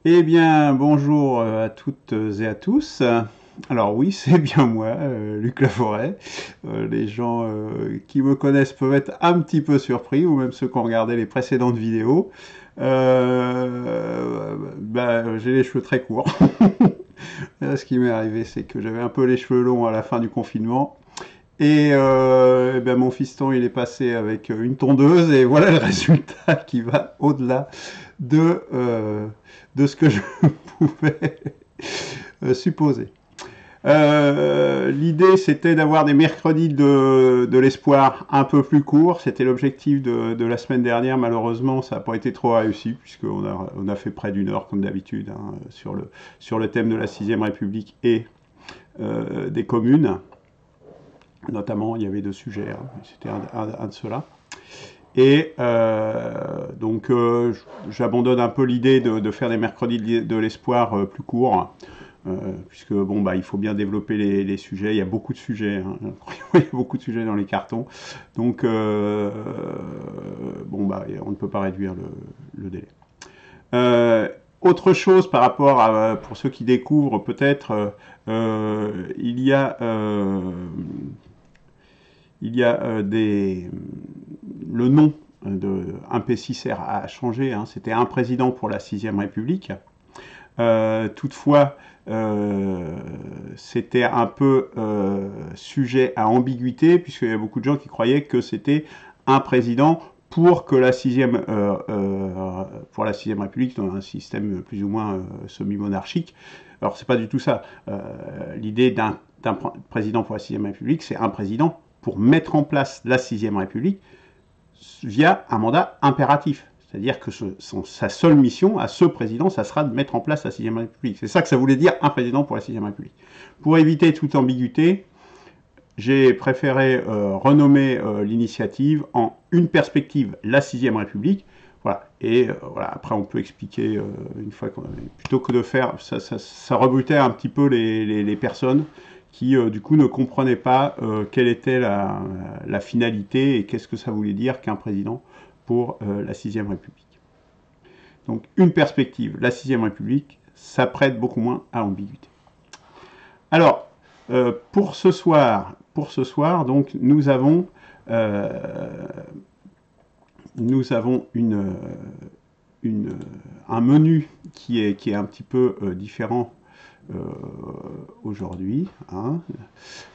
Eh bien, bonjour à toutes et à tous. Alors oui, c'est bien moi, Luc Laforêt. Les gens qui me connaissent peuvent être un petit peu surpris, ou même ceux qui ont regardé les précédentes vidéos. J'ai les cheveux très courts. Ce qui m'est arrivé, c'est que j'avais un peu les cheveux longs à la fin du confinement. Mon fiston, il est passé avec une tondeuse et voilà le résultat qui va au-delà de, euh, de ce que je pouvais supposer. L'idée, c'était d'avoir des mercredis de l'espoir un peu plus courts. C'était l'objectif de la semaine dernière. Malheureusement, ça n'a pas été trop réussi, puisqu'on a fait près d'une heure, comme d'habitude, hein, sur le thème de la Sixième République et des communes. Notamment, il y avait deux sujets, hein, c'était un de ceux-là. J'abandonne un peu l'idée de faire des mercredis de l'espoir plus courts, puisque bon, bah, il faut bien développer les sujets. Il y a beaucoup de sujets, hein. Il y a beaucoup de sujets dans les cartons. Donc, on ne peut pas réduire le délai. Autre chose par rapport à, pour ceux qui découvrent peut-être, il y a le nom de un P6R a changé, hein, c'était un président pour la Sixième République. Toutefois, c'était un peu sujet à ambiguïté, puisqu'il y a beaucoup de gens qui croyaient que c'était un président pour la sixième République, dans un système plus ou moins semi-monarchique. Alors c'est pas du tout ça. L'idée d'un président pour la sixième République, c'est un président pour mettre en place la sixième République via un mandat impératif. C'est-à-dire que sa seule mission à ce président, ça sera de mettre en place la sixième République. C'est ça que ça voulait dire un président pour la sixième République. Pour éviter toute ambiguïté, j'ai préféré renommer l'initiative en une perspective, la sixième République. Voilà. Voilà. Après, on peut expliquer une fois plutôt que de faire, ça rebutait un petit peu les personnes qui du coup ne comprenaient pas quelle était la finalité et qu'est-ce que ça voulait dire qu'un président pour la sixième République. Donc une perspective, la sixième République, ça prête beaucoup moins à ambiguïté. Alors, pour ce soir, donc, nous avons un menu qui est un petit peu différent euh, aujourd'hui, hein.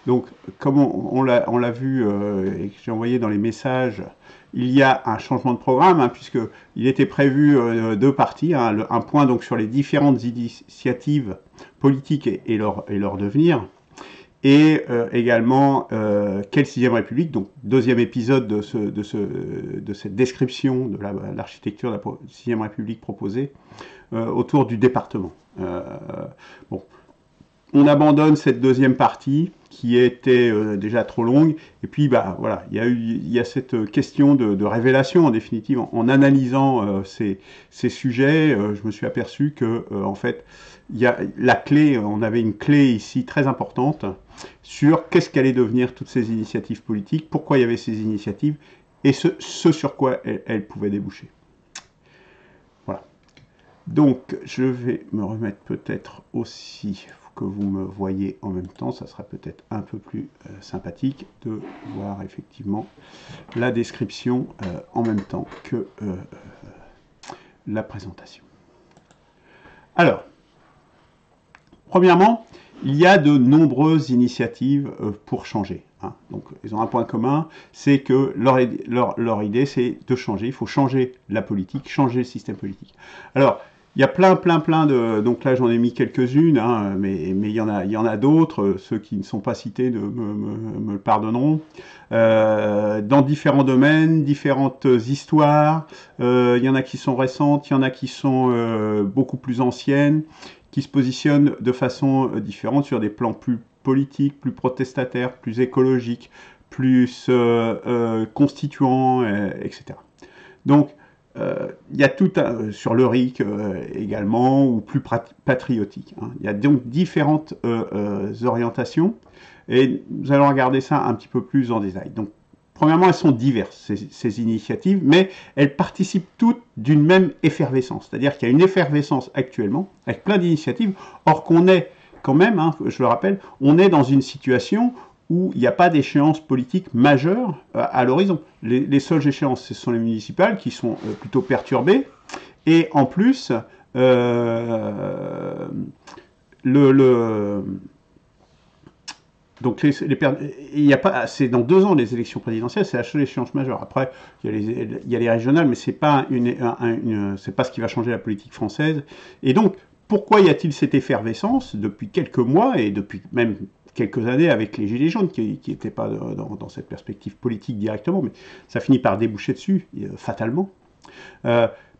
Donc, comme on l'a vu et que j'ai envoyé dans les messages, il y a un changement de programme, hein, puisqu'il était prévu deux parties, hein, un point donc sur les différentes initiatives politiques et leur devenir, et également quelle sixième République, donc deuxième épisode de cette description de l'architecture de la sixième République proposée autour du département. Bon, on abandonne cette deuxième partie qui était déjà trop longue. Et puis, bah, voilà, il y a cette question de révélation, en définitive. En analysant ces sujets, je me suis aperçu que, en fait, il y a la clé, on avait une clé ici très importante sur qu'est-ce qu'allaient devenir toutes ces initiatives politiques, pourquoi il y avait ces initiatives, et ce sur quoi elles pouvaient déboucher. Voilà. Donc, je vais me remettre peut-être aussi que vous me voyez en même temps, ça sera peut-être un peu plus sympathique de voir effectivement la description en même temps que la présentation. Alors, premièrement, il y a de nombreuses initiatives pour changer, hein. Donc, ils ont un point commun, c'est que leur idée, c'est de changer. Il faut changer la politique, changer le système politique. Alors, il y a plein de... Donc là, j'en ai mis quelques-unes, hein, mais il y en a d'autres. Ceux qui ne sont pas cités me le pardonneront. Dans différents domaines, différentes histoires. Il y en a qui sont récentes, il y en a qui sont beaucoup plus anciennes, qui se positionnent de façon différente sur des plans plus politiques, plus protestataires, plus écologiques, plus constituants, etc. Donc, il y a tout sur le RIC également, ou plus patriotique, hein. Il y a donc différentes orientations, et nous allons regarder ça un petit peu plus en détail. Donc, Premièrement, elles sont diverses, ces initiatives, mais elles participent toutes d'une même effervescence. C'est-à-dire qu'il y a une effervescence actuellement, avec plein d'initiatives, or qu'on est quand même, hein, je le rappelle, on est dans une situation où il n'y a pas d'échéance politique majeure à l'horizon. Les seules échéances, ce sont les municipales, qui sont plutôt perturbées, et en plus, donc il y a pas, c'est dans 2 ans les élections présidentielles, c'est la seule échéance majeure. Après, il y a les régionales, mais c'est pas c'est pas ce qui va changer la politique française. Et donc, pourquoi y a-t-il cette effervescence depuis quelques mois et depuis même quelques années avec les Gilets jaunes, qui n'étaient pas dans cette perspective politique directement, mais ça finit par déboucher dessus, fatalement.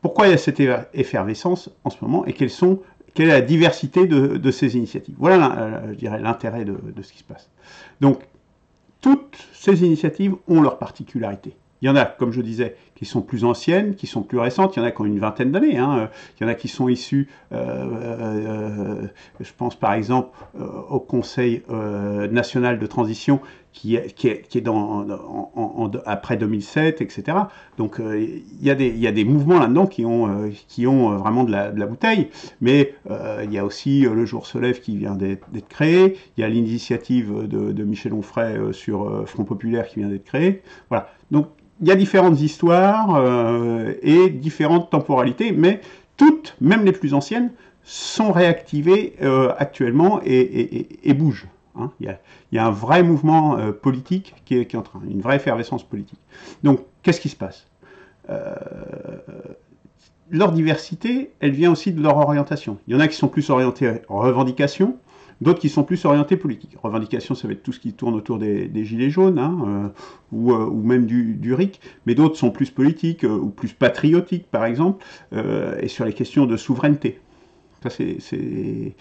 Pourquoi il y a cette effervescence en ce moment et quelle est la diversité de ces initiatives? Voilà, je dirais, l'intérêt de ce qui se passe. Donc, toutes ces initiatives ont leurs particularités. Il y en a, comme je disais, qui sont plus anciennes, qui sont plus récentes. Il y en a qui ont une vingtaine d'années. Hein. Il y en a qui sont issues, je pense par exemple au Conseil national de transition qui est après 2007, etc. Donc il y a des mouvements là-dedans qui ont vraiment de la bouteille. Mais il y a aussi Le Jour se lève qui vient d'être créé. Il y a l'initiative de Michel Onfray sur Front Populaire qui vient d'être créée. Voilà. Donc il y a différentes histoires et différentes temporalités, mais toutes, même les plus anciennes, sont réactivées actuellement et bougent. Hein. Il y a un vrai mouvement politique qui est en train, une vraie effervescence politique. Donc, qu'est-ce qui se passe? Leur diversité, elle vient aussi de leur orientation. Il y en a qui sont plus orientés revendication, d'autres qui sont plus orientés politiques. Revendication, ça va être tout ce qui tourne autour des gilets jaunes, hein, ou même du RIC, mais d'autres sont plus politiques ou plus patriotiques, par exemple, et sur les questions de souveraineté. Ça, c'est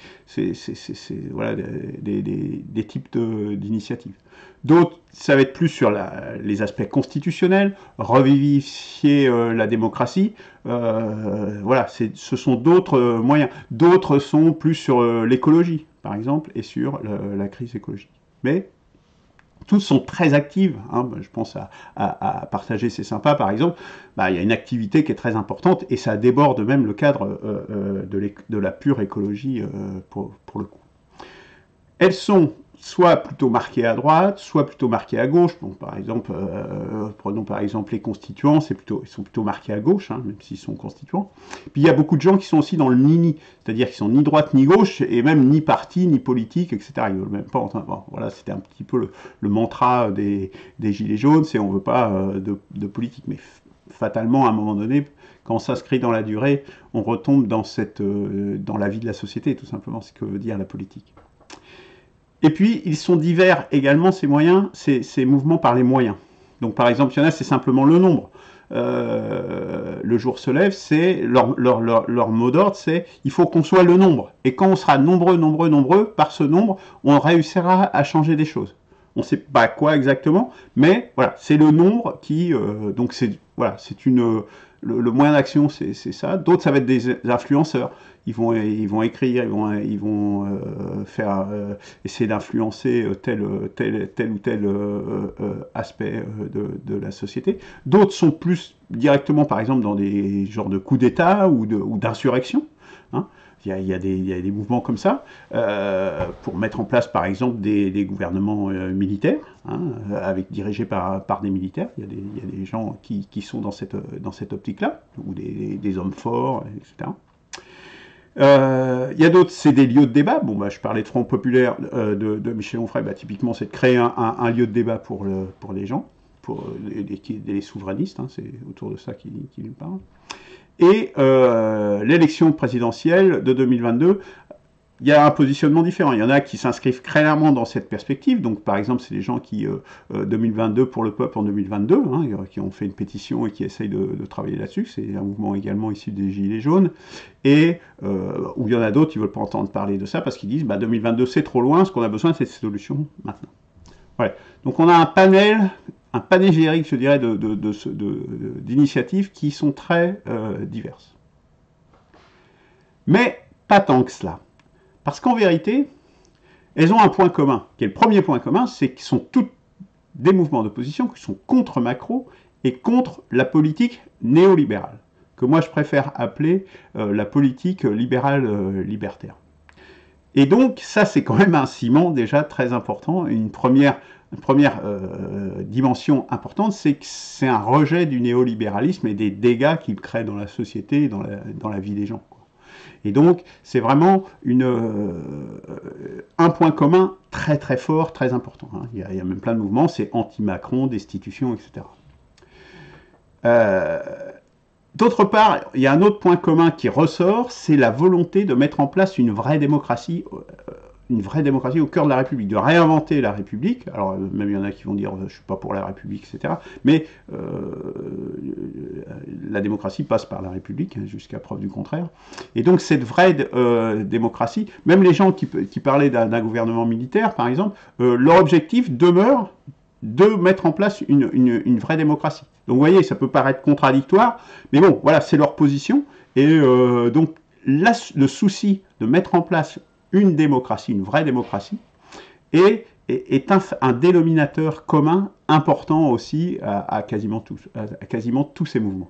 voilà, des types d'initiatives. D'autres, ça va être plus sur les aspects constitutionnels, revivifier la démocratie. Voilà, ce sont d'autres moyens. D'autres sont plus sur l'écologie, par exemple, et sur la crise écologique. Mais tous sont très actives. Hein. Je pense à partager, c'est sympa, par exemple. Bah, il y a une activité qui est très importante et ça déborde même le cadre de la pure écologie pour le coup. Elles sont soit plutôt marquées à droite, soit plutôt marquées à gauche. Bon, par exemple, prenons par exemple les constituants, ils sont plutôt marqués à gauche, hein, même s'ils sont constituants. Puis il y a beaucoup de gens qui sont aussi dans le ni-ni, c'est-à-dire qu'ils sont ni droite ni gauche, et même ni parti, ni politique, etc. Ils ne veulent même pas entendre. Bon, voilà, c'était un petit peu le mantra des Gilets jaunes, c'est on ne veut pas de politique. Mais fatalement, à un moment donné, quand on s'inscrit dans la durée, on retombe dans la vie de la société, tout simplement, ce que veut dire la politique. Et puis, ils sont divers également, ces moyens, ces mouvements par les moyens. Donc, par exemple, il y en a, c'est simplement le nombre. Le jour se lève, c'est leur mot d'ordre, c'est il faut qu'on soit le nombre. Et quand on sera nombreux, par ce nombre, on réussira à changer des choses. On ne sait pas quoi exactement, mais voilà, c'est le nombre qui... donc, voilà, c'est le moyen d'action, c'est ça. D'autres, ça va être des influenceurs. Ils vont écrire, ils vont essayer d'influencer tel ou tel aspect de la société. D'autres sont plus directement, par exemple, dans des genres de coups d'État ou d'insurrection. Hein. Il y a des mouvements comme ça pour mettre en place, par exemple, des gouvernements militaires, hein, dirigés par des militaires. Il y a des gens qui sont dans cette optique-là, ou des hommes forts, etc. Il y a d'autres, c'est des lieux de débat. Bon, bah, je parlais de Front Populaire de Michel Onfray. Bah, typiquement, c'est de créer un lieu de débat pour les gens, pour les souverainistes. Hein, c'est autour de ça qu'il parle. Et l'élection présidentielle de 2022, il y a un positionnement différent. Il y en a qui s'inscrivent clairement dans cette perspective. Donc, par exemple, c'est les gens qui, 2022 pour le peuple en 2022, hein, qui ont fait une pétition et qui essayent de travailler là-dessus. C'est un mouvement également issu des Gilets jaunes. Et où il y en a d'autres qui ne veulent pas entendre parler de ça parce qu'ils disent 2022 c'est trop loin, ce qu'on a besoin c'est des solutions maintenant. Voilà. Donc, on a un panégyrique, je dirais, d'initiatives qui sont très diverses. Mais pas tant que cela. Parce qu'en vérité, elles ont un point commun, qui est le premier point commun, c'est qu'elles sont toutes des mouvements d'opposition qui sont contre Macron et contre la politique néolibérale, que moi je préfère appeler la politique libérale libertaire. Et donc ça c'est quand même un ciment déjà très important. Une première dimension importante, c'est que c'est un rejet du néolibéralisme et des dégâts qu'il crée dans la société et dans la vie des gens. Et donc, c'est vraiment un point commun très très fort, très important. Hein. Il y a même plein de mouvements, c'est anti-Macron, destitution, etc. D'autre part, il y a un autre point commun qui ressort, c'est la volonté de mettre en place une vraie démocratie au cœur de la République, de réinventer la République. Alors, même il y en a qui vont dire je ne suis pas pour la République, etc. Mais la démocratie passe par la République, hein, jusqu'à preuve du contraire. Et donc, cette vraie démocratie, même les gens qui parlaient d'un gouvernement militaire, par exemple, leur objectif demeure de mettre en place une vraie démocratie. Donc, vous voyez, ça peut paraître contradictoire, mais bon, voilà, c'est leur position. Et donc, le souci de mettre en place une démocratie, une vraie démocratie, est un dénominateur commun important aussi à quasiment tous ces mouvements.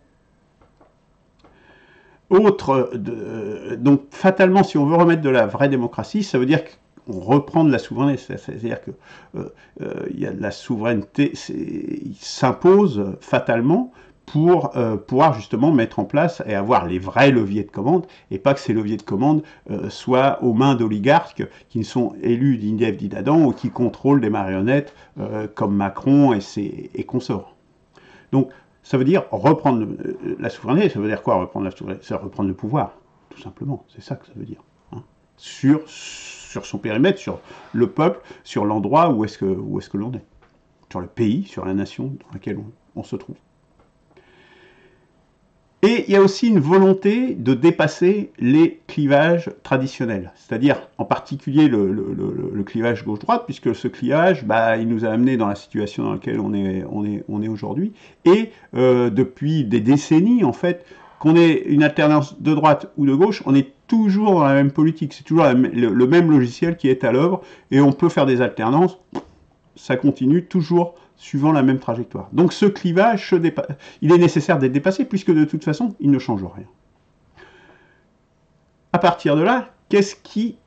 Donc fatalement, si on veut remettre de la vraie démocratie, ça veut dire qu'on reprend de la souveraineté, c'est-à-dire que la souveraineté s'impose fatalement pour pouvoir justement mettre en place et avoir les vrais leviers de commande, et pas que ces leviers de commande soient aux mains d'oligarques qui ne sont élus d'Indiev d'Adam ou qui contrôlent des marionnettes comme Macron et consorts. Donc, ça veut dire reprendre la souveraineté. Ça veut dire quoi, reprendre la souveraineté? C'est reprendre le pouvoir, tout simplement. C'est ça que ça veut dire. Hein. Sur son périmètre, sur le peuple, sur l'endroit où est-ce que l'on est. Sur le pays, sur la nation dans laquelle on se trouve. Et il y a aussi une volonté de dépasser les clivages traditionnels, c'est-à-dire en particulier le clivage gauche-droite, puisque ce clivage, il nous a amené dans la situation dans laquelle on est aujourd'hui, et depuis des décennies, en fait, qu'on ait une alternance de droite ou de gauche, on est toujours dans la même politique, c'est toujours le même logiciel qui est à l'œuvre, et on peut faire des alternances, ça continue toujours suivant la même trajectoire. Donc ce clivage, il est nécessaire d'être dépassé, puisque de toute façon, il ne change rien. À partir de là, qu'est-ce qui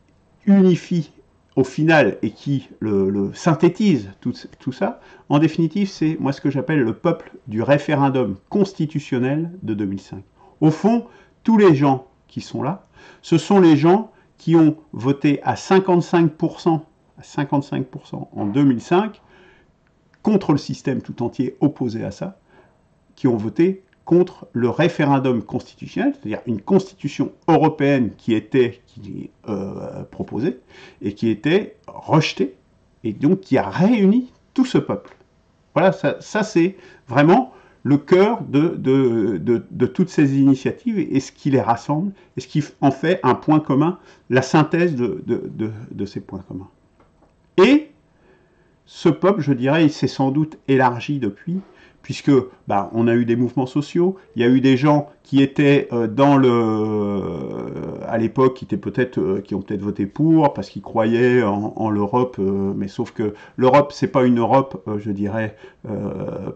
unifie au final et qui le synthétise tout ça? En définitive, c'est moi ce que j'appelle le peuple du référendum constitutionnel de 2005. Au fond, tous les gens qui sont là, ce sont les gens qui ont voté à 55% en 2005, contre le système tout entier opposé à ça, qui ont voté contre le référendum constitutionnel, c'est-à-dire une constitution européenne qui était proposée et qui était rejetée, et donc qui a réuni tout ce peuple. Voilà, ça c'est vraiment le cœur de toutes ces initiatives et ce qui les rassemble, et ce qui en fait un point commun, la synthèse de ces points communs. Et ce peuple, je dirais, il s'est sans doute élargi depuis, puisque on a eu des mouvements sociaux, il y a eu des gens qui étaient à l'époque, qui ont peut-être voté pour, parce qu'ils croyaient en l'Europe, mais sauf que l'Europe, c'est pas une Europe, je dirais,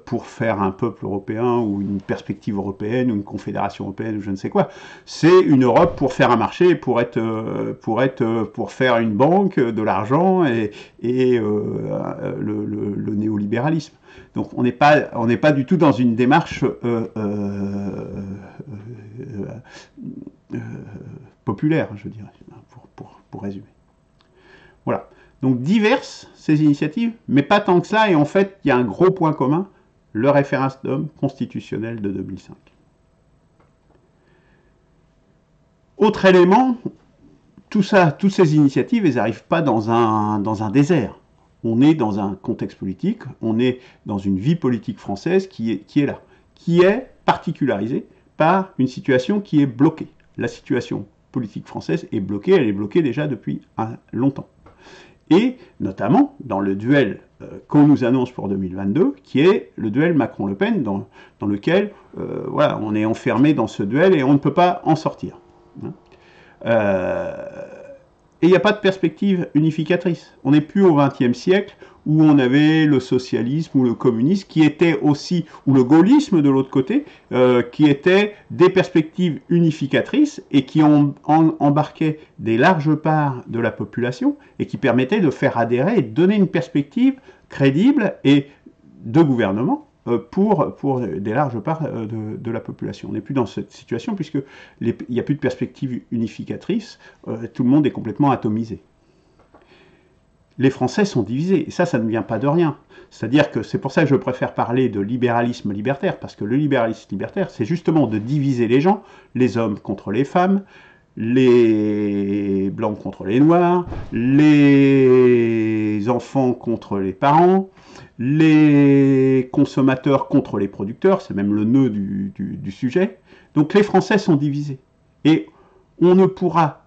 pour faire un peuple européen, ou une perspective européenne, ou une confédération européenne, ou je ne sais quoi. C'est une Europe pour faire un marché, pour faire une banque, de l'argent, et le néolibéralisme. Donc on n'est pas du tout dans une démarche populaire, je dirais, pour résumer. Voilà. Donc diverses ces initiatives, mais pas tant que ça, et en fait il y a un gros point commun, le référendum constitutionnel de 2005. Autre élément, toutes ces initiatives, elles n'arrivent pas dans un désert. On est dans un contexte politique, on est dans une vie politique française qui est là, qui est particularisée par une situation qui est bloquée. La situation politique française est bloquée, elle est bloquée déjà depuis longtemps. Et notamment dans le duel qu'on nous annonce pour 2022, qui est le duel Macron-Le Pen, dans lequel on est enfermé dans ce duel et on ne peut pas en sortir. Et il n'y a pas de perspective unificatrice. On n'est plus au XXe siècle où on avait le socialisme ou le communisme qui était aussi, ou le gaullisme de l'autre côté, qui étaient des perspectives unificatrices et qui embarquaient des larges parts de la population et qui permettaient de faire adhérer et de donner une perspective crédible et de gouvernement pour des larges parts de la population. On n'est plus dans cette situation puisqu'il n'y a plus de perspective unificatrice, tout le monde est complètement atomisé. Les Français sont divisés, et ça ne vient pas de rien. C'est-à-dire que c'est pour ça que je préfère parler de libéralisme libertaire, parce que le libéralisme libertaire, c'est justement de diviser les gens, les hommes contre les femmes, les blancs contre les noirs, les enfants contre les parents, les consommateurs contre les producteurs, c'est même le nœud du sujet. Donc les Français sont divisés. Et on ne pourra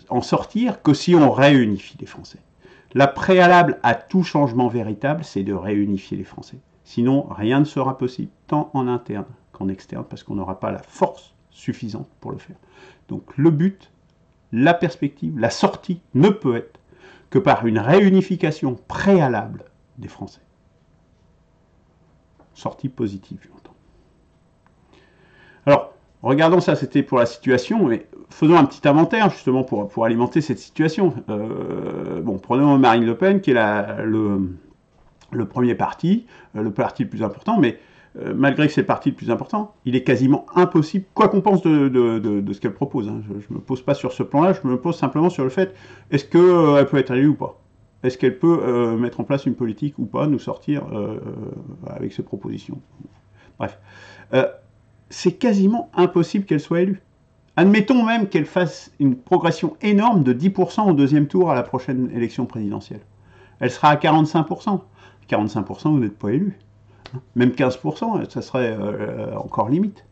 en sortir que si on réunifie les Français. La préalable à tout changement véritable, c'est de réunifier les Français. Sinon, rien ne sera possible, tant en interne qu'en externe, parce qu'on n'aura pas la force suffisante pour le faire. Donc le but, la perspective, la sortie ne peut être que par une réunification préalable des Français. Sortie positive, j'entends. Alors, regardons ça, c'était pour la situation, mais faisons un petit inventaire justement pour alimenter cette situation. Bon, prenons Marine Le Pen, qui est le premier parti, le parti le plus important, mais malgré que c'est le parti le plus important, il est quasiment impossible, quoi qu'on pense de ce qu'elle propose. Hein, je ne me pose pas sur ce plan-là, je me pose simplement sur le fait, est-ce qu'elle peut être élue ou pas? Est-ce qu'elle peut mettre en place une politique ou pas, nous sortir avec ses propositions? Bref. C'est quasiment impossible qu'elle soit élue. Admettons même qu'elle fasse une progression énorme de 10% au deuxième tour à la prochaine élection présidentielle. Elle sera à 45%. 45%, vous n'êtes pas élu. Même 15%, ça serait encore limite.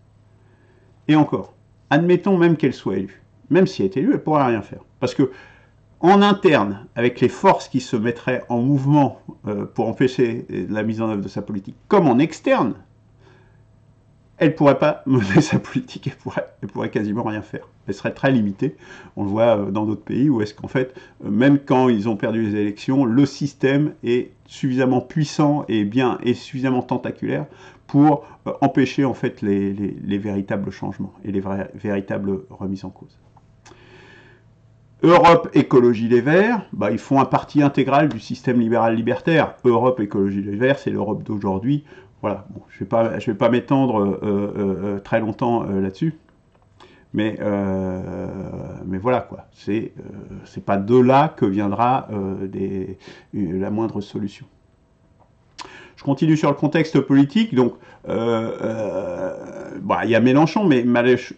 Et encore, admettons même qu'elle soit élue. Même si elle est élue, elle ne pourra rien faire. Parce que, en interne, avec les forces qui se mettraient en mouvement pour empêcher la mise en œuvre de sa politique, comme en externe, elle ne pourrait pas mener sa politique, elle pourrait quasiment rien faire. Elle serait très limitée. On le voit dans d'autres pays où est-ce qu'en fait, même quand ils ont perdu les élections, le système est suffisamment puissant et suffisamment tentaculaire pour empêcher en fait les véritables changements et les véritables remises en cause. Europe Écologie Les Verts, ils font un parti intégral du système libéral libertaire. Europe Écologie Les Verts, c'est l'Europe d'aujourd'hui. Voilà, bon, je vais pas m'étendre très longtemps là-dessus, mais voilà quoi. C'est pas de là que viendra la moindre solution. Je continue sur le contexte politique, donc il y a Mélenchon, mais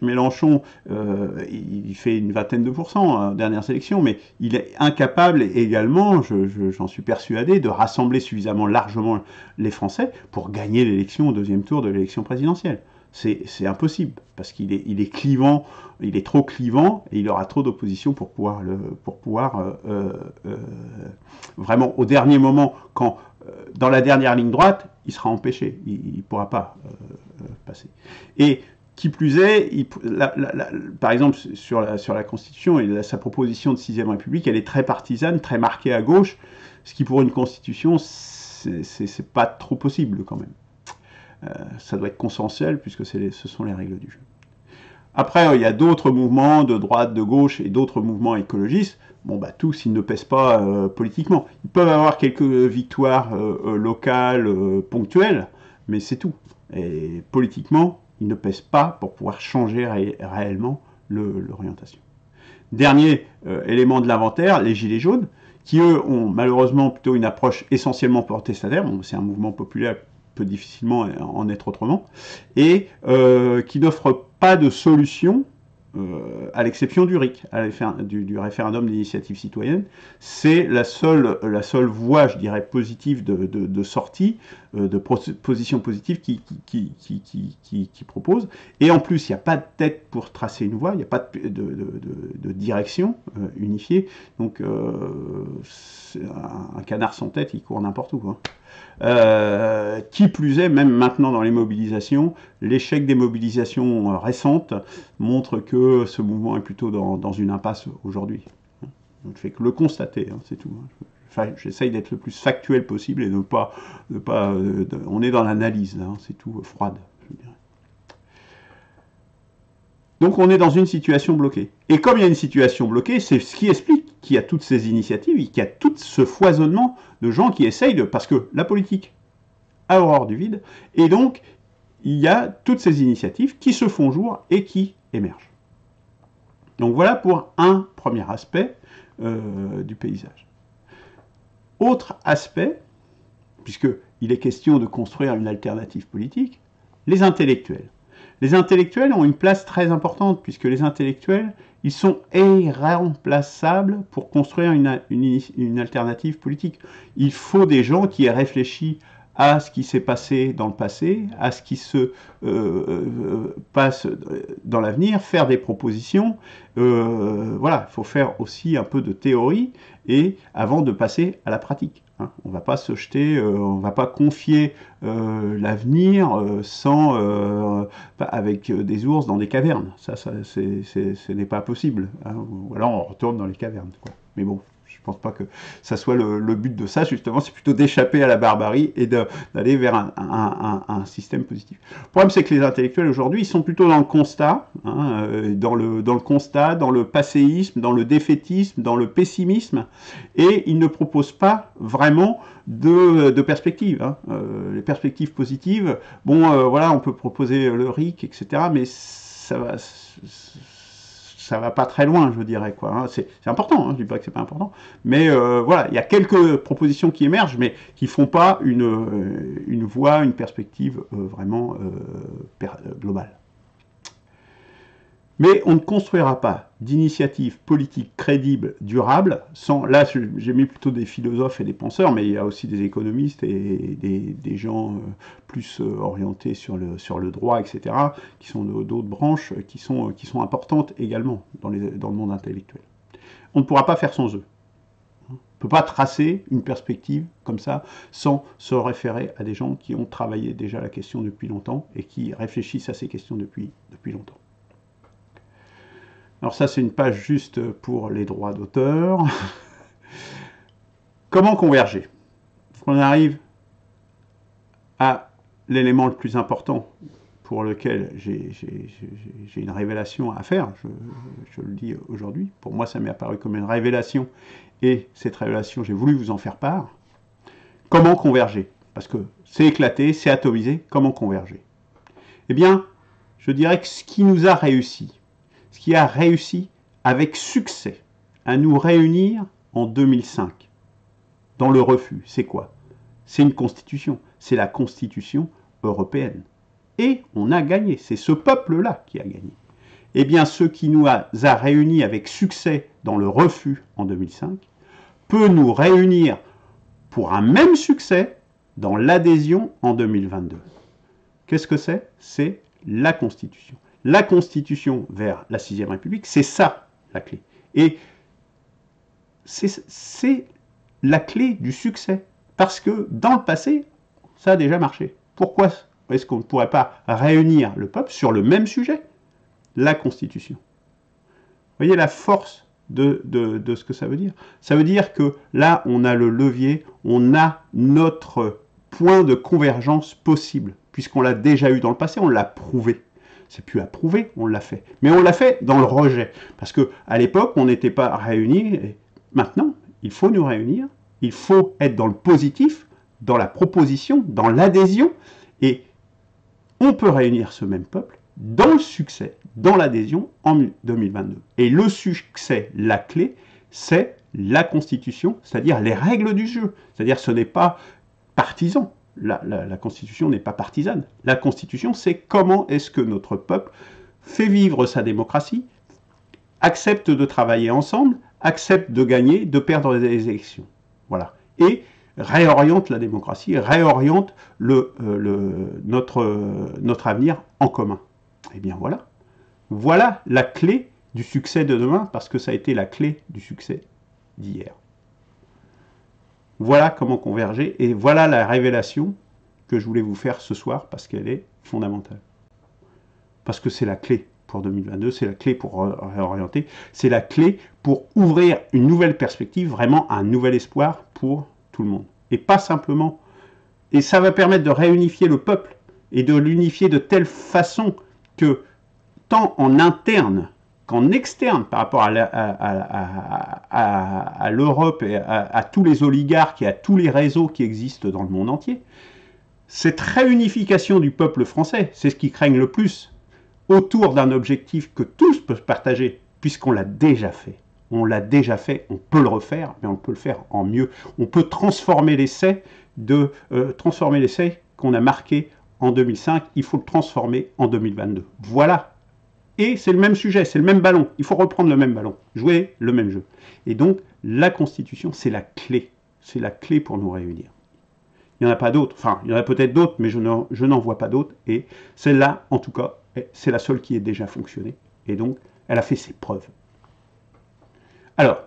Mélenchon, il fait une vingtaine de pourcents aux dernières élections, mais il est incapable également, j'en suis persuadé, de rassembler suffisamment largement les Français pour gagner l'élection au deuxième tour de l'élection présidentielle. C'est impossible, parce qu'il est clivant, il est trop clivant, et il aura trop d'opposition pour pouvoir vraiment, au dernier moment, quand dans la dernière ligne droite, il sera empêché, il ne pourra pas passer. Et qui plus est, par exemple, sur la Constitution et sa proposition de 6e République, elle est très partisane, très marquée à gauche, ce qui pour une Constitution, c'est pas trop possible quand même. Ça doit être consensuel, puisque ce sont les règles du jeu. Après, il y a d'autres mouvements de droite, de gauche et d'autres mouvements écologistes. Bon, tous, ils ne pèsent pas politiquement. Ils peuvent avoir quelques victoires locales, ponctuelles, mais c'est tout. Et politiquement, ils ne pèsent pas pour pouvoir changer réellement l'orientation. Dernier élément de l'inventaire, les Gilets jaunes, qui eux ont malheureusement plutôt une approche essentiellement protestataire. Bon, c'est un mouvement populaire, peut difficilement en être autrement, et qui n'offre pas de solution, à l'exception du RIC, du référendum d'initiative citoyenne. C'est la seule voie, je dirais, positive de sortie, de position positive qui propose. Et en plus, il n'y a pas de tête pour tracer une voie, il n'y a pas de direction unifiée. Donc, un canard sans tête, il court n'importe où, hein. Qui plus est, même maintenant dans les mobilisations, l'échec des mobilisations récentes montre que ce mouvement est plutôt dans une impasse aujourd'hui. Je ne fais que le constater, hein, c'est tout. Enfin, j'essaye d'être le plus factuel possible et de ne pas... on est dans l'analyse, là, hein, c'est tout, froide, je dirais. Donc on est dans une situation bloquée. Et comme il y a une situation bloquée, c'est ce qui explique qu'il y a toutes ces initiatives, qu'il y a tout ce foisonnement de gens qui essayent de... Parce que la politique a horreur du vide, et donc il y a toutes ces initiatives qui se font jour et qui émergent. Donc voilà pour un premier aspect du paysage. Autre aspect, puisqu'il est question de construire une alternative politique, les intellectuels. Les intellectuels ont une place très importante, puisque les intellectuels, ils sont irremplaçables pour construire une alternative politique. Il faut des gens qui aient réfléchi à ce qui s'est passé dans le passé, à ce qui se passe dans l'avenir, faire des propositions. Voilà, il faut faire aussi un peu de théorie et avant de passer à la pratique. Hein. On ne va pas se jeter, on ne va pas confier l'avenir avec des ours dans des cavernes. Ce n'est pas possible. Hein. Ou alors on retourne dans les cavernes, quoi. Mais bon. Je ne pense pas que ça soit le but de ça, justement, c'est plutôt d'échapper à la barbarie et d'aller vers un système positif. Le problème, c'est que les intellectuels, aujourd'hui, ils sont plutôt dans le constat, hein, dans le constat, dans le passéisme, dans le défaitisme, dans le pessimisme, et ils ne proposent pas vraiment de perspectives. Hein. Les perspectives positives, bon, voilà, on peut proposer le RIC, etc., mais ça va pas très loin, je dirais, quoi. Hein. C'est important, hein, je ne dis pas que c'est pas important, mais voilà, il y a quelques propositions qui émergent, mais qui font pas une voie, une perspective vraiment globale. Mais on ne construira pas d'initiative politique crédible, durable, sans... Là, j'ai mis plutôt des philosophes et des penseurs, mais il y a aussi des économistes et des gens plus orientés sur le droit, etc., qui sont d'autres branches qui sont importantes également dans le monde intellectuel. On ne pourra pas faire sans eux. On ne peut pas tracer une perspective comme ça sans se référer à des gens qui ont travaillé déjà la question depuis longtemps et qui réfléchissent à ces questions depuis longtemps. Alors ça, c'est une page juste pour les droits d'auteur. Comment converger? On arrive à l'élément le plus important pour lequel j'ai une révélation à faire, je le dis aujourd'hui. Pour moi, ça m'est apparu comme une révélation, et cette révélation, j'ai voulu vous en faire part. Comment converger? Parce que c'est éclaté, c'est atomisé, comment converger? Eh bien, je dirais que ce qui nous a réussi, ce qui a réussi avec succès à nous réunir en 2005, dans le refus, c'est quoi? C'est une constitution, c'est la constitution européenne. Et on a gagné, c'est ce peuple-là qui a gagné. Eh bien, ce qui nous a réunis avec succès dans le refus en 2005, peut nous réunir pour un même succès dans l'adhésion en 2022. Qu'est-ce que c'est? C'est la Constitution. La Constitution vers la 6e République, c'est ça la clé. Et c'est la clé du succès. Parce que dans le passé, ça a déjà marché. Pourquoi est-ce qu'on ne pourrait pas réunir le peuple sur le même sujet? La Constitution. Vous voyez la force de ce que ça veut dire? Ça veut dire que là, on a le levier, on a notre point de convergence possible, puisqu'on l'a déjà eu dans le passé, on l'a prouvé. C'est plus à prouver, on l'a fait. Mais on l'a fait dans le rejet. Parce qu'à l'époque, on n'était pas réunis. Et maintenant, il faut nous réunir. Il faut être dans le positif, dans la proposition, dans l'adhésion. Et on peut réunir ce même peuple dans le succès, dans l'adhésion en 2022. Et le succès, la clé, c'est la Constitution, c'est-à-dire les règles du jeu. C'est-à-dire que ce n'est pas partisan. La Constitution n'est pas partisane. La Constitution, c'est comment est-ce que notre peuple fait vivre sa démocratie, accepte de travailler ensemble, accepte de gagner, de perdre les élections. Voilà. Et réoriente la démocratie, réoriente notre avenir en commun. Eh bien voilà. Voilà la clé du succès de demain, parce que ça a été la clé du succès d'hier. Voilà comment converger, et voilà la révélation que je voulais vous faire ce soir, parce qu'elle est fondamentale. Parce que c'est la clé pour 2022, c'est la clé pour réorienter, c'est la clé pour ouvrir une nouvelle perspective, vraiment un nouvel espoir pour tout le monde. Et pas simplement. Et ça va permettre de réunifier le peuple et de l'unifier de telle façon que, tant en interne qu'en externe, par rapport à l'Europe et à tous les oligarques et à tous les réseaux qui existent dans le monde entier, cette réunification du peuple français, c'est ce qui craignent le plus, autour d'un objectif que tous peuvent partager, puisqu'on l'a déjà fait. On l'a déjà fait, on peut le refaire, mais on peut le faire en mieux. On peut transformer l'essai qu'on a marqué en 2005, il faut le transformer en 2022. Voilà. Et c'est le même sujet, c'est le même ballon. Il faut reprendre le même ballon, jouer le même jeu. Et donc, la Constitution, c'est la clé. C'est la clé pour nous réunir. Il n'y en a pas d'autres. Enfin, il y en a peut-être d'autres, mais je n'en vois pas d'autres. Et celle-là, en tout cas, c'est la seule qui ait déjà fonctionné. Et donc, elle a fait ses preuves. Alors,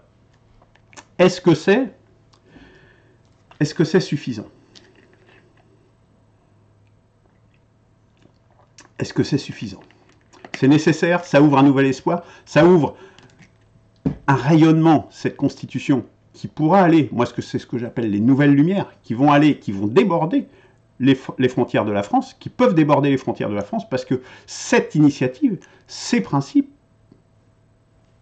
est-ce que c'est suffisant? Est-ce que c'est suffisant? C'est nécessaire, ça ouvre un nouvel espoir, ça ouvre un rayonnement, cette Constitution, qui pourra aller, moi c'est ce que j'appelle les nouvelles lumières, qui vont déborder les frontières de la France, qui peuvent déborder les frontières de la France, parce que cette initiative, ces principes,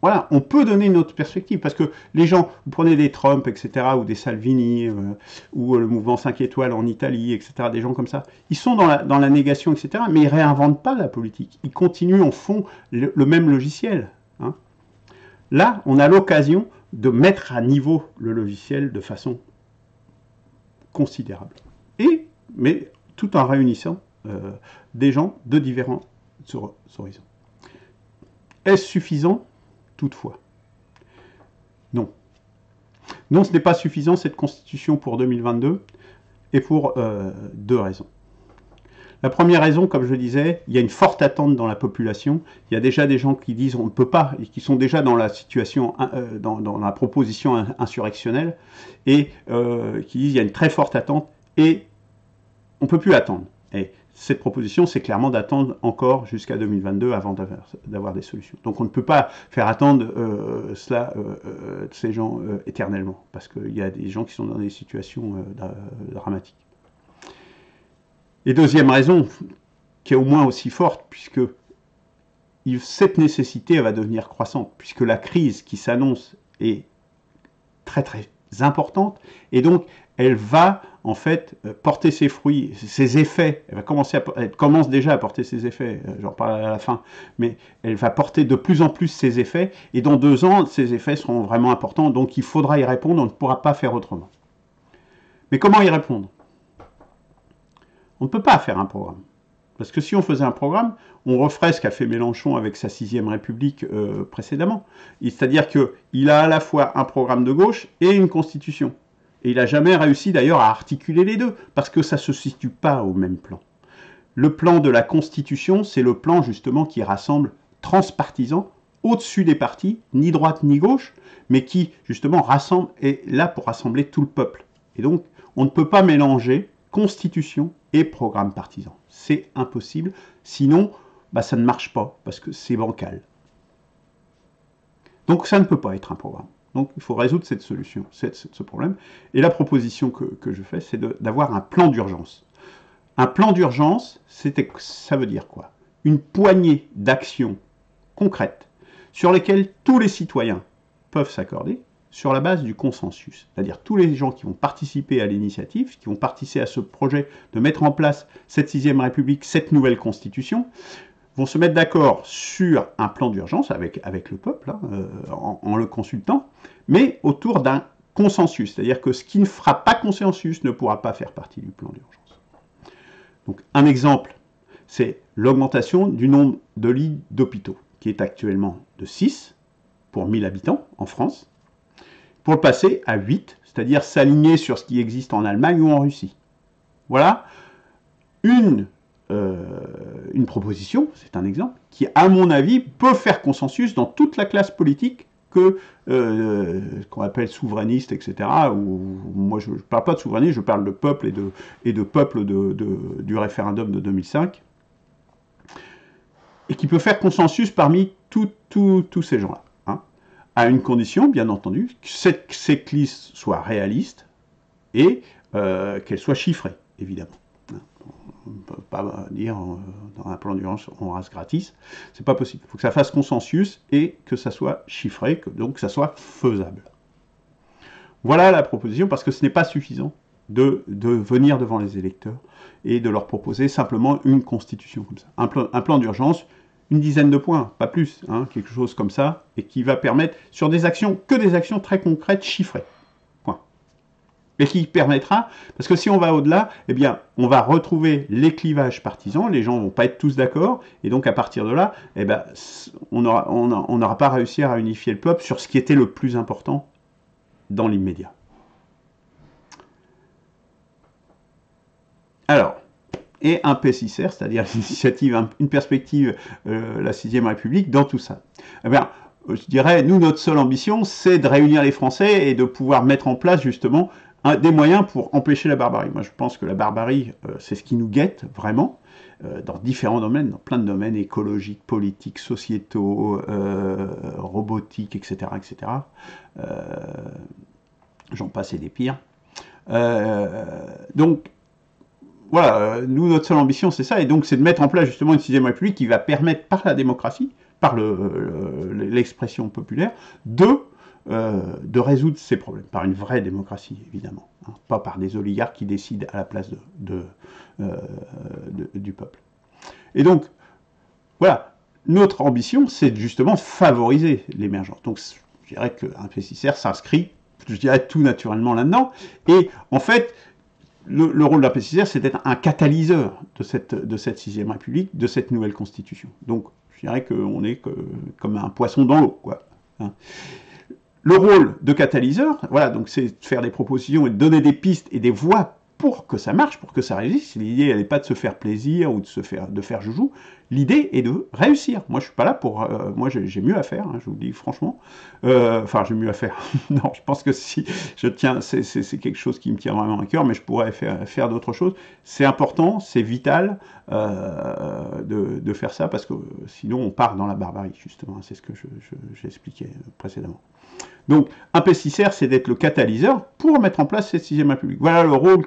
voilà, on peut donner une autre perspective, parce que les gens, vous prenez des Trump, etc., ou des Salvini, ou le mouvement 5 étoiles en Italie, etc., des gens comme ça, ils sont dans la négation, etc., mais ils ne réinventent pas la politique. Ils continuent, en fond, le même logiciel. Hein. Là, on a l'occasion de mettre à niveau le logiciel de façon considérable. Mais tout en réunissant des gens de différents horizons. Est-ce suffisant? Toutefois. Non. Non, ce n'est pas suffisant, cette Constitution pour 2022, et pour deux raisons. La première raison, comme je disais, il y a une forte attente dans la population. Il y a déjà des gens qui disent on ne peut pas, et qui sont déjà dans la situation, dans la proposition insurrectionnelle, et qui disent il y a une très forte attente, et on ne peut plus attendre. Et cette proposition, c'est clairement d'attendre encore jusqu'à 2022 avant d'avoir des solutions. Donc on ne peut pas faire attendre ces gens éternellement, parce qu'il y a des gens qui sont dans des situations dramatiques. Et deuxième raison, qui est au moins aussi forte, puisque cette nécessité elle va devenir croissante, puisque la crise qui s'annonce est très très importante, et donc elle va en fait porter ses fruits, ses effets, elle commence déjà à porter ses effets, j'en parlerai à la fin, mais elle va porter de plus en plus ses effets, et dans 2 ans, ces effets seront vraiment importants, donc il faudra y répondre, on ne pourra pas faire autrement. Mais comment y répondre? On ne peut pas faire un programme. Parce que si on faisait un programme, on referait ce qu'a fait Mélenchon avec sa 6e République précédemment. C'est-à-dire qu'il a à la fois un programme de gauche et une constitution. Et il n'a jamais réussi d'ailleurs à articuler les deux, parce que ça ne se situe pas au même plan. Le plan de la constitution, c'est le plan justement qui rassemble transpartisan, au-dessus des partis, ni droite ni gauche, mais qui justement est là pour rassembler tout le peuple. Et donc, on ne peut pas mélanger constitution et programme partisan. C'est impossible, sinon ça ne marche pas, parce que c'est bancal. Donc ça ne peut pas être un programme. Donc il faut résoudre cette solution, ce problème. Et la proposition que je fais, c'est d'avoir un plan d'urgence. Un plan d'urgence, ça veut dire quoi? Une poignée d'actions concrètes sur lesquelles tous les citoyens peuvent s'accorder, sur la base du consensus. C'est-à-dire tous les gens qui vont participer à l'initiative, qui vont participer à ce projet de mettre en place cette 6e République, cette nouvelle Constitution, vont se mettre d'accord sur un plan d'urgence avec le peuple, hein, en le consultant, mais autour d'un consensus. C'est-à-dire que ce qui ne fera pas consensus ne pourra pas faire partie du plan d'urgence. Donc un exemple, c'est l'augmentation du nombre de lits d'hôpitaux, qui est actuellement de 6 pour 1000 habitants en France, pour le passer à 8, c'est-à-dire s'aligner sur ce qui existe en Allemagne ou en Russie. Voilà une proposition, c'est un exemple, qui, à mon avis, peut faire consensus dans toute la classe politique qu'on appelle souverainiste, etc. Moi, je ne parle pas de souverainisme, je parle de peuple et de peuple du référendum de 2005. et qui peut faire consensus parmi tous ces gens-là. Hein, à une condition, bien entendu, que cette liste soit réaliste et qu'elle soit chiffrée, évidemment. On ne peut pas dire dans un plan d'urgence on rase gratis, c'est pas possible. Il faut que ça fasse consensus et que ça soit chiffré, donc que ça soit faisable. Voilà la proposition, parce que ce n'est pas suffisant de venir devant les électeurs et de leur proposer simplement une constitution comme ça. Un plan d'urgence, une dizaine de points, pas plus, hein, quelque chose comme ça, et qui va permettre, sur des actions, que des actions très concrètes, chiffrées. Point. Et qui permettra, parce que si on va au-delà, eh bien, on va retrouver les clivages partisans, les gens ne vont pas être tous d'accord, et donc à partir de là, eh ben, on n'aura pas réussi à réunifier le peuple sur ce qui était le plus important dans l'immédiat. Alors, et un PSICR, c'est-à-dire l'initiative, une perspective, la 6ème République, dans tout ça. Eh bien, je dirais, nous, notre seule ambition, c'est de réunir les Français et de pouvoir mettre en place, justement, des moyens pour empêcher la barbarie. Moi, je pense que la barbarie, c'est ce qui nous guette, vraiment, dans différents domaines, dans plein de domaines, écologiques, politiques, sociétaux, robotiques, etc., etc. J'en passe et des pires. Donc, voilà, nous, notre seule ambition, c'est ça, et donc c'est de mettre en place justement une 6ème République qui va permettre, par la démocratie, par l'expression populaire, de résoudre ces problèmes, par une vraie démocratie, évidemment, hein, pas par des oligarques qui décident à la place du peuple. Et donc, voilà, notre ambition, c'est justement favoriser l'émergence. Donc, je dirais qu'un PSICR s'inscrit, je dirais, tout naturellement là-dedans, et en fait, le rôle d'un PSICR, c'est d'être un catalyseur de cette 6ème République, de cette nouvelle constitution. Donc, je dirais qu'on est comme un poisson dans l'eau, quoi. Hein. Le rôle de catalyseur, voilà, donc c'est de faire des propositions et de donner des pistes et des voies pour que ça marche, pour que ça réussisse. L'idée, elle n'est pas de se faire plaisir ou de faire joujou. L'idée est de réussir. Moi, je suis pas là pour... moi, j'ai mieux à faire, hein, je vous le dis franchement. Enfin, j'ai mieux à faire. Non, je pense que si je tiens... C'est quelque chose qui me tient vraiment à cœur, mais je pourrais faire d'autres choses. C'est important, c'est vital de faire ça, parce que sinon, on part dans la barbarie, justement. C'est ce que j'expliquais précédemment. Donc, un PSICR, c'est d'être le catalyseur pour mettre en place cette 6ème République. Voilà le rôle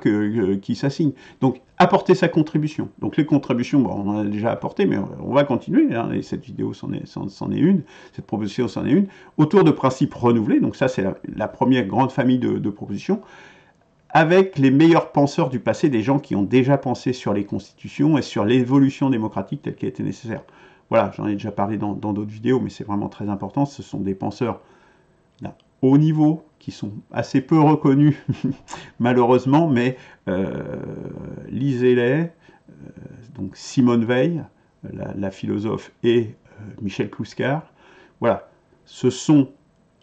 qui s'assigne. Donc, apporter sa contribution. Donc, les contributions, bon, on en a déjà apporté, mais on va continuer, hein, et cette vidéo c'en est une, cette proposition c'en est une, autour de principes renouvelés. Donc, ça, c'est la première grande famille de propositions, avec les meilleurs penseurs du passé, des gens qui ont déjà pensé sur les constitutions et sur l'évolution démocratique telle qu'elle était nécessaire. Voilà, j'en ai déjà parlé dans d'autres vidéos, mais c'est vraiment très important. Ce sont des penseurs d'un haut niveau, qui sont assez peu reconnus, malheureusement, mais lisez-les, donc Simone Veil, la philosophe, et Michel Clouscar. Voilà, ce sont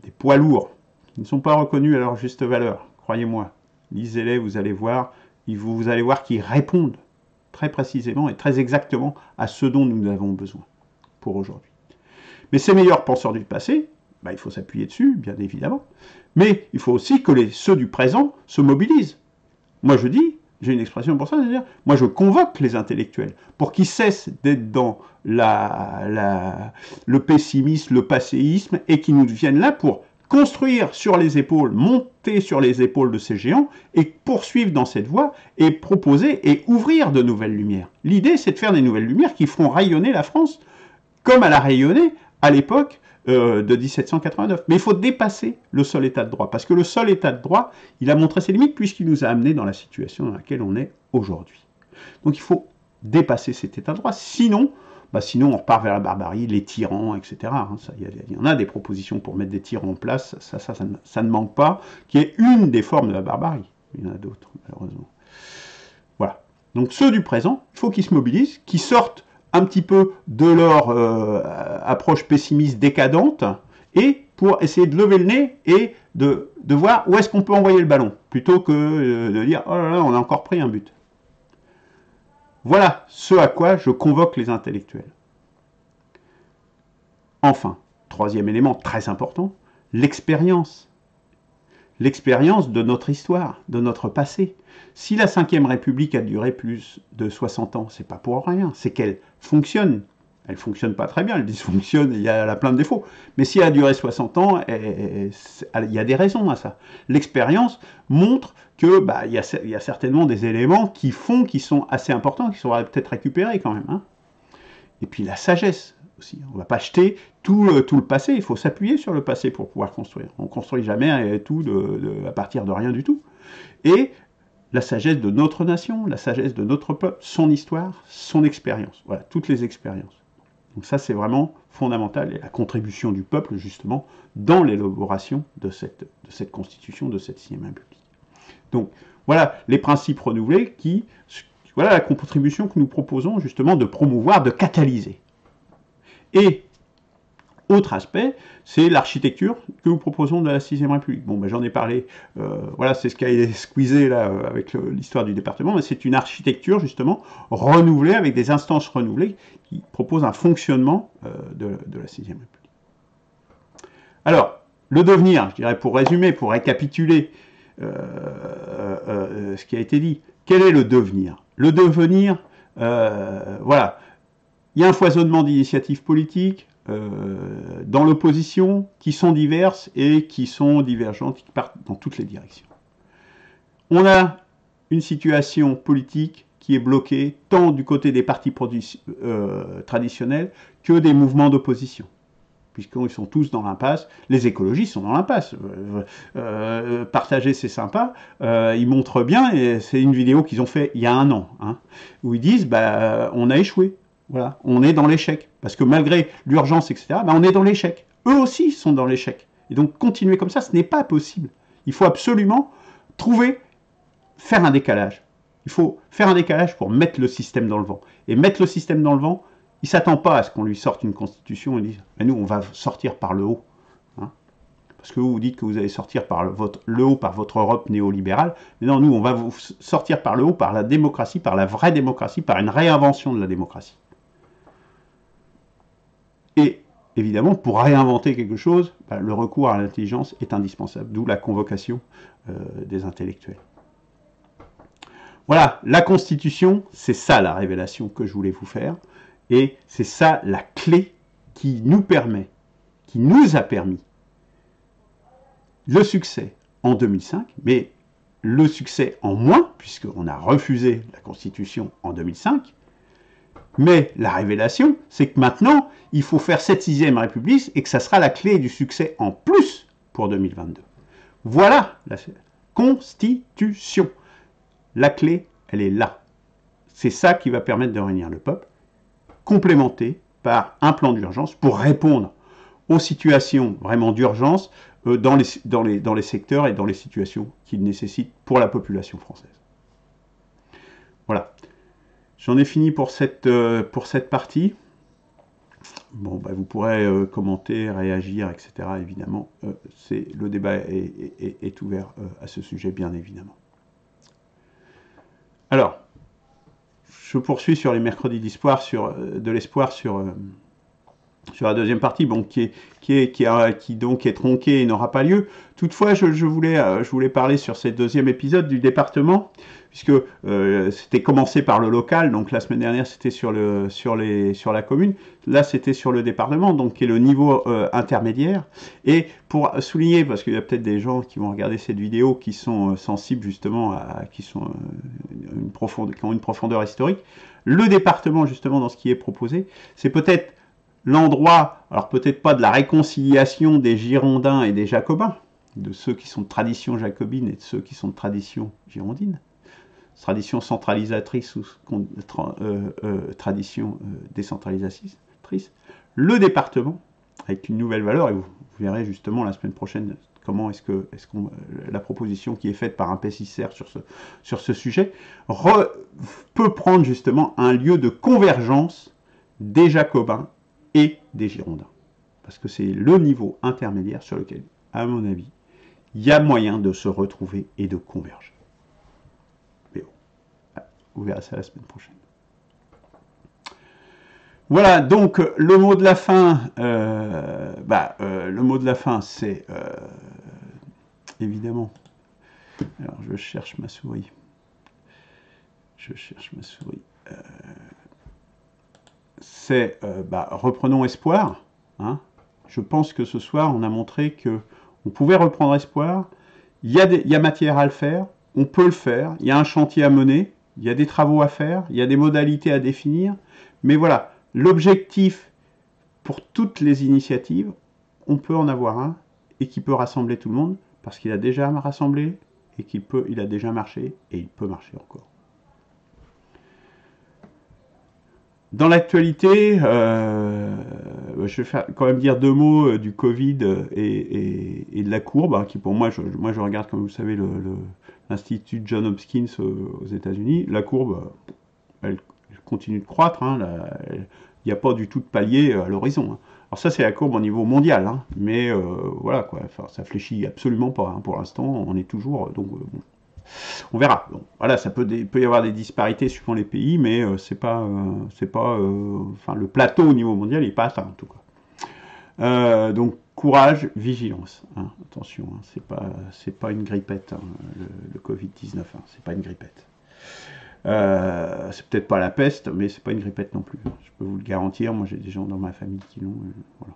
des poids lourds, qui ne sont pas reconnus à leur juste valeur, croyez-moi. Lisez-les, vous allez voir qu'ils répondent très précisément et très exactement à ce dont nous avons besoin pour aujourd'hui. Mais ces meilleurs penseurs du passé, bah, il faut s'appuyer dessus, bien évidemment. Mais il faut aussi que ceux du présent se mobilisent. Moi, je dis, j'ai une expression pour ça, c'est-à-dire, moi, je convoque les intellectuels pour qu'ils cessent d'être dans le pessimisme, le passéisme, et qu'ils nous viennent là pour construire sur les épaules, monter sur les épaules de ces géants, et poursuivre dans cette voie, et proposer et ouvrir de nouvelles lumières. L'idée, c'est de faire des nouvelles lumières qui feront rayonner la France, comme elle a rayonné à l'époque de 1789. Mais il faut dépasser le seul état de droit, parce que le seul état de droit, il a montré ses limites, puisqu'il nous a amenés dans la situation dans laquelle on est aujourd'hui. Donc il faut dépasser cet état de droit, sinon on repart vers la barbarie, les tyrans, etc. Il y en a des propositions pour mettre des tyrans en place, ça ne manque pas, qui est une des formes de la barbarie. Il y en a d'autres, malheureusement. Voilà. Donc ceux du présent, il faut qu'ils se mobilisent, qu'ils sortent un petit peu de leur approche pessimiste décadente, et pour essayer de lever le nez et de voir où est-ce qu'on peut envoyer le ballon, plutôt que de dire « Oh là là, on a encore pris un but ». Voilà ce à quoi je convoque les intellectuels. Enfin, troisième élément très important, l'expérience. L'expérience de notre histoire, de notre passé. Si la 5e République a duré plus de 60 ans, c'est pas pour rien, c'est qu'elle fonctionne Elle ne fonctionne pas très bien, elle dysfonctionne, elle a plein de défauts. Mais si elle a duré 60 ans, il y a des raisons à ça. L'expérience montre que il y a certainement des éléments qui sont assez importants, qui sont peut-être récupérés quand même. Hein. Et puis la sagesse aussi. On ne va pas jeter tout le passé, il faut s'appuyer sur le passé pour pouvoir construire. On ne construit jamais tout à partir de rien du tout. Et la sagesse de notre nation, la sagesse de notre peuple, son histoire, son expérience. Voilà, toutes les expériences. Donc ça, c'est vraiment fondamental, et la contribution du peuple, justement, dans l'élaboration de cette constitution, de cette 6e République. Donc, voilà les principes renouvelés voilà la contribution que nous proposons, justement, de promouvoir, de catalyser. Et, autre aspect, c'est l'architecture que nous proposons de la 6e République. Bon, j'en ai parlé, voilà, c'est ce qui a été squeezé là, avec l'histoire du département, mais c'est une architecture, justement, renouvelée, avec des instances renouvelées, qui proposent un fonctionnement de la 6e République. Alors, le devenir, je dirais, pour résumer, pour récapituler ce qui a été dit, quel est le devenir? Le devenir, voilà, il y a un foisonnement d'initiatives politiques, dans l'opposition, qui sont diverses et qui sont divergentes, qui partent dans toutes les directions. On a une situation politique qui est bloquée tant du côté des partis traditionnels que des mouvements d'opposition, puisqu'ils sont tous dans l'impasse. Les écologistes sont dans l'impasse. Partager, c'est sympa. Ils montrent bien, et c'est une vidéo qu'ils ont fait il y a 1 an, hein, où ils disent on a échoué. Voilà, on est dans l'échec. Parce que malgré l'urgence, etc., on est dans l'échec. Eux aussi sont dans l'échec. Et donc, continuer comme ça, ce n'est pas possible. Il faut absolument faire un décalage. Il faut faire un décalage pour mettre le système dans le vent. Et mettre le système dans le vent, il ne s'attend pas à ce qu'on lui sorte une constitution et dise mais nous, on va sortir par le haut. Hein, parce que vous dites que vous allez sortir par le haut par votre Europe néolibérale. Mais non, nous, on va vous sortir par le haut, par la démocratie, par la vraie démocratie, par une réinvention de la démocratie. Et évidemment, pour réinventer quelque chose, le recours à l'intelligence est indispensable, d'où la convocation des intellectuels. Voilà, la Constitution, c'est ça la révélation que je voulais vous faire, et c'est ça la clé qui nous a permis le succès en 2005, mais le succès en moins, puisqu'on a refusé la Constitution en 2005, mais la révélation, c'est que maintenant, il faut faire cette 6e République et que ça sera la clé du succès en plus pour 2022. Voilà la Constitution. La clé, elle est là. C'est ça qui va permettre de réunir le peuple, complémenté par un plan d'urgence pour répondre aux situations vraiment d'urgence dans les secteurs et dans les situations qu'il nécessite pour la population française. Voilà. J'en ai fini pour cette partie. Bon, vous pourrez commenter, réagir, etc. Évidemment, le débat est ouvert à ce sujet, bien évidemment. Alors, je poursuis sur les mercredis d'espoir, de l'espoir sur la deuxième partie, bon, qui donc est tronquée et n'aura pas lieu. Toutefois, je voulais parler sur ce 2e épisode du département, puisque c'était commencé par le local, donc la semaine dernière c'était sur la commune, là c'était sur le département, donc qui est le niveau intermédiaire. Et pour souligner, parce qu'il y a peut-être des gens qui vont regarder cette vidéo qui sont sensibles justement qui ont une profondeur historique, le département justement dans ce qui est proposé, c'est peut-être l'endroit, alors peut-être pas de la réconciliation des Girondins et des Jacobins, de ceux qui sont de tradition jacobine et de ceux qui sont de tradition girondine, tradition centralisatrice ou tradition décentralisatrice, le département, avec une nouvelle valeur, et vous verrez justement la semaine prochaine comment la proposition qui est faite par un PSICR sur ce sujet peut prendre justement un lieu de convergence des Jacobins et des Girondins. Parce que c'est le niveau intermédiaire sur lequel, à mon avis, il y a moyen de se retrouver et de converger. Mais bon, vous verrez ça la semaine prochaine. Voilà, donc le mot de la fin, le mot de la fin, c'est évidemment. Alors je cherche ma souris. c'est reprenons espoir. Hein. Je pense que ce soir, on a montré que on pouvait reprendre espoir. Il y a matière à le faire, on peut le faire, il y a un chantier à mener, il y a des travaux à faire, il y a des modalités à définir. Mais voilà, l'objectif pour toutes les initiatives, on peut en avoir un et qui peut rassembler tout le monde parce qu'il a déjà rassemblé et il a déjà marché et il peut marcher encore. Dans l'actualité, je vais quand même dire 2 mots du Covid et de la courbe, hein, qui pour moi, je regarde, comme vous le savez, l'Institut John Hopkins aux États-Unis. La courbe, elle continue de croître. Hein, il n'y a pas du tout de palier à l'horizon. Hein. Alors ça, c'est la courbe au niveau mondial, hein, mais voilà, quoi, enfin, ça fléchit absolument pas. Hein, pour l'instant, on est toujours... on verra. Bon, voilà, peut y avoir des disparités suivant les pays, mais c'est pas, enfin, le plateau au niveau mondial n'est pas atteint en tout cas. Donc courage, vigilance. Hein, attention, hein, c'est pas une grippette, hein, le Covid-19. Hein, c'est pas une grippette. C'est peut-être pas la peste, mais c'est pas une grippette non plus. Je peux vous le garantir. Moi, j'ai des gens dans ma famille qui l'ont. Voilà.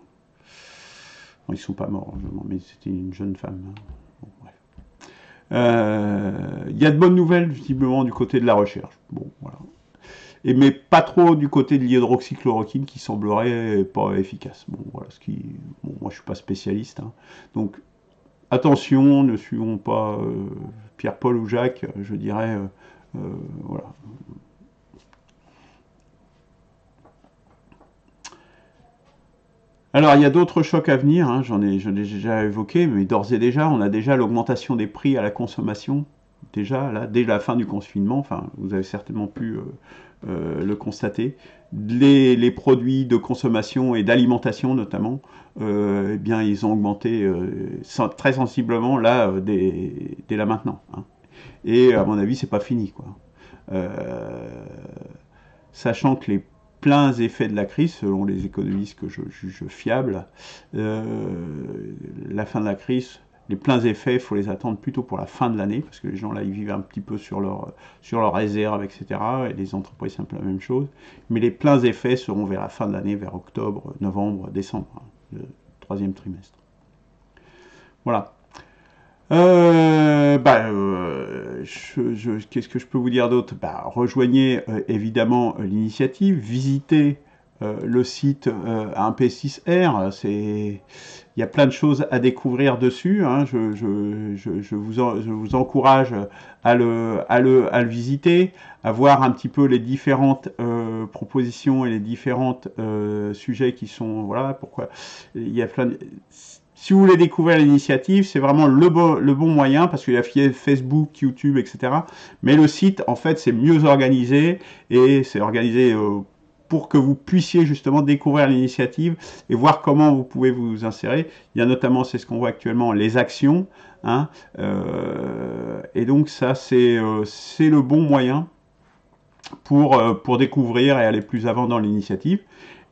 Bon, ils sont pas morts, mais c'était une jeune femme. Hein. Bon, bref. Il y a de bonnes nouvelles visiblement du côté de la recherche. Bon, voilà. Mais pas trop du côté de l'hydroxychloroquine qui semblerait pas efficace. Bon, voilà, moi je suis pas spécialiste. Hein. Donc attention, ne suivons pas Pierre, Paul ou Jacques, je dirais. Voilà. Alors, il y a d'autres chocs à venir, hein, j'en ai déjà évoqué, mais d'ores et déjà, on a déjà l'augmentation des prix à la consommation, déjà, là, dès la fin du confinement, enfin, vous avez certainement pu le constater. Les produits de consommation et d'alimentation, notamment, eh bien, ils ont augmenté très sensiblement, là, dès là maintenant. Hein. Et, à mon avis, c'est pas fini, quoi. Sachant que les pleins effets de la crise, selon les économistes que je juge fiables, la fin de la crise, les pleins effets, il faut les attendre plutôt pour la fin de l'année, parce que les gens là, ils vivent un petit peu sur leur réserve, etc. Et les entreprises, c'est un peu la même chose. Mais les pleins effets seront vers la fin de l'année, vers octobre, novembre, décembre, hein, le 3e trimestre. Voilà. Qu'est-ce que je peux vous dire d'autre? Rejoignez évidemment l'initiative, visitez le site 1P6R, il y a plein de choses à découvrir dessus, hein. Je vous encourage à le visiter, à voir un petit peu les différentes propositions et les différents sujets qui sont, voilà, pourquoi il y a plein de... Si vous voulez découvrir l'initiative, c'est vraiment le bon moyen, parce qu'il y a Facebook, YouTube, etc. Mais le site, en fait, c'est mieux organisé, et c'est organisé pour que vous puissiez justement découvrir l'initiative et voir comment vous pouvez vous insérer. Il y a notamment, c'est ce qu'on voit actuellement, les actions. Hein, et donc ça, c'est le bon moyen pour découvrir et aller plus avant dans l'initiative.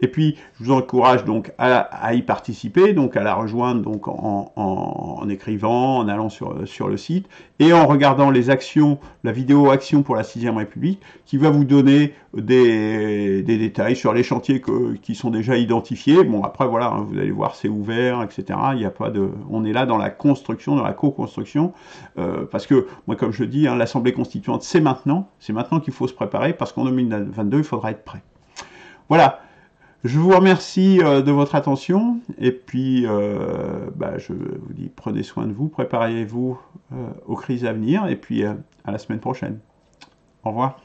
Et puis, je vous encourage donc à y participer, donc à la rejoindre donc en écrivant, en allant sur le site, et en regardant les actions, la vidéo action pour la 6e République, qui va vous donner des détails sur les chantiers qui sont déjà identifiés. Bon, après, voilà, hein, vous allez voir, c'est ouvert, etc. Il y a pas de... On est là dans la construction, dans la co-construction, parce que, moi, comme je dis, hein, l'Assemblée constituante, c'est maintenant qu'il faut se préparer, parce qu'en 2022, il faudra être prêt. Voilà. Je vous remercie de votre attention, et puis je vous dis prenez soin de vous, préparez-vous aux crises à venir, et puis à la semaine prochaine. Au revoir.